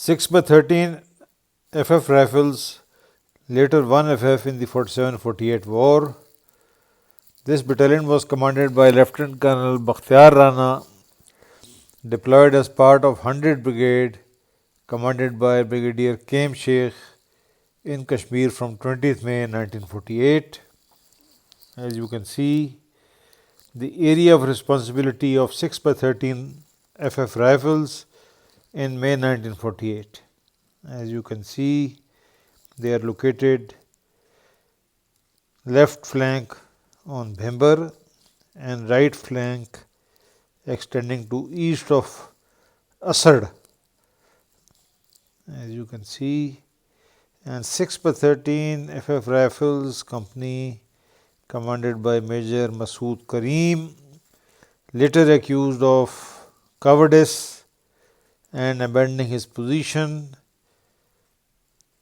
6 by 13 FF rifles, later 1 FF in the 47-48 war. This battalion was commanded by Lieutenant Colonel Bakhtiar Rana, deployed as part of 100 Brigade, commanded by Brigadier Kaim Sheikh in Kashmir from 20th May 1948. As you can see, the area of responsibility of 6 by 13 FF rifles in May 1948. As you can see, they are located left flank on Bhimber and right flank extending to east of Asad. As you can see, and 6 by 13 FF rifles company commanded by Major Masood Karim, later accused of cowardice and abandoning his position.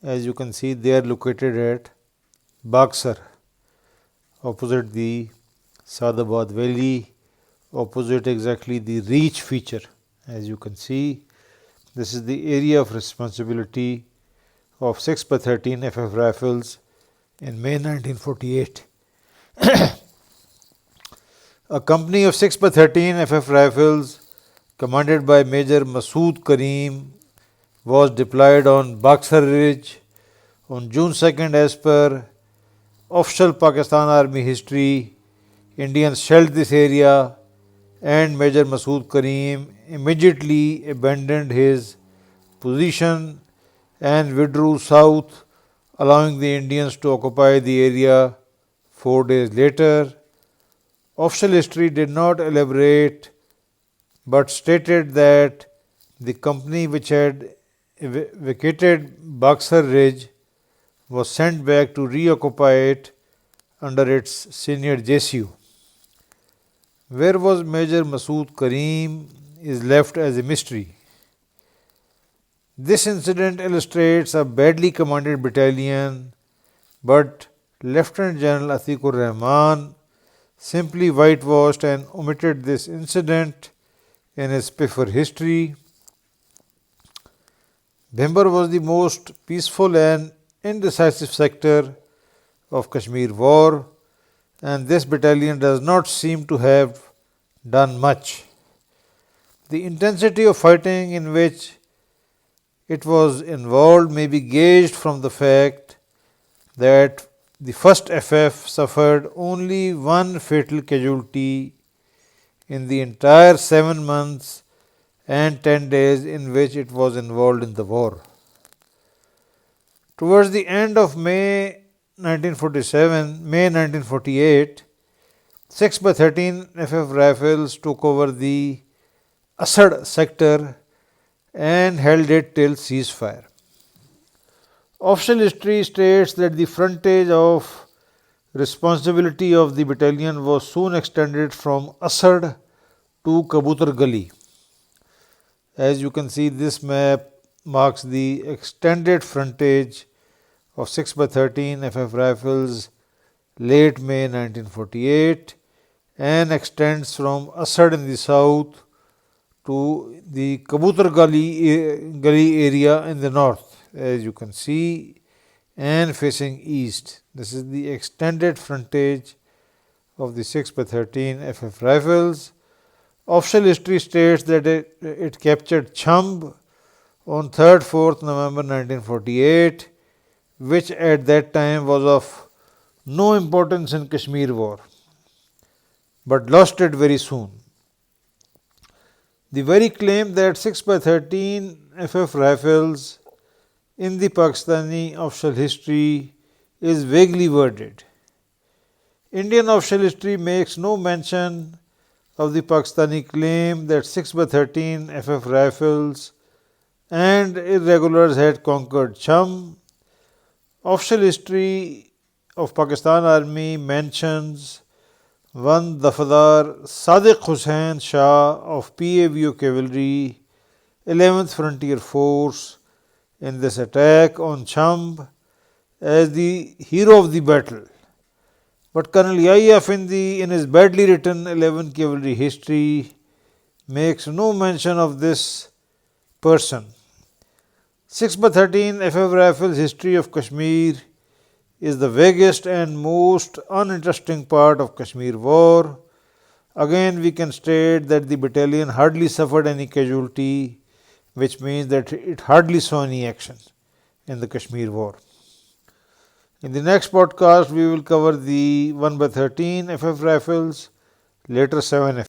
As you can see, they are located at Baksar, opposite the Sadabad Valley, opposite exactly the Reach feature. As you can see, this is the area of responsibility of 6 by 13 FF rifles in May 1948. A company of 6 by 13 FF rifles commanded by Major Masood Karim was deployed on Baksar Ridge on June 2nd. As per official Pakistan Army history, Indians shelled this area and Major Masood Karim immediately abandoned his position and withdrew south, allowing the Indians to occupy the area 4 days later. Official history did not elaborate but stated that the company which had vacated Baksar Ridge was sent back to reoccupy it under its senior JCU. Where was Major Masood Karim is left as a mystery. This incident illustrates a badly commanded battalion, but Lieutenant General Atikur Rahman simply whitewashed and omitted this incident in his paper history. Bhimber was the most peaceful and indecisive sector of Kashmir war, and this battalion does not seem to have done much. The intensity of fighting in which it was involved may be gauged from the fact that the first FF suffered only one fatal casualty in the entire 7 months and 10 days in which it was involved in the war. Towards the end of May 1948, 6 by 13 FF rifles took over the Asad sector and held it till ceasefire. Official history states that the frontage of responsibility of the battalion was soon extended from Asad to Kabutar Gali. As you can see, this map marks the extended frontage of 6 by 13 FF rifles late May 1948 and extends from Asad in the south to the Kabutar Gali area in the north, as you can see, and facing east. This is the extended frontage of the 6 by 13 FF rifles. Official history states that it captured Chamb on 3rd-4th November 1948, which at that time was of no importance in Kashmir war, but lost it very soon. The very claim that 6 by 13 FF rifles in the Pakistani official history is vaguely worded. Indian official history makes no mention of the Pakistani claim that 6 by 13 FF rifles and irregulars had conquered Cham. Official history of Pakistan Army mentions one Dafadar Sadiq Hussain Shah of PAVO Cavalry, 11th Frontier Force, in this attack on Chamb as the hero of the battle. But Colonel Yayyaf in his badly written 11th Cavalry history makes no mention of this person. 6 by 13 FF Rifles History of Kashmir is the vaguest and most uninteresting part of Kashmir War. Again, we can state that the battalion hardly suffered any casualty, which means that it hardly saw any action in the Kashmir War. In the next podcast, we will cover the 1 by 13 FF Rifles, later 7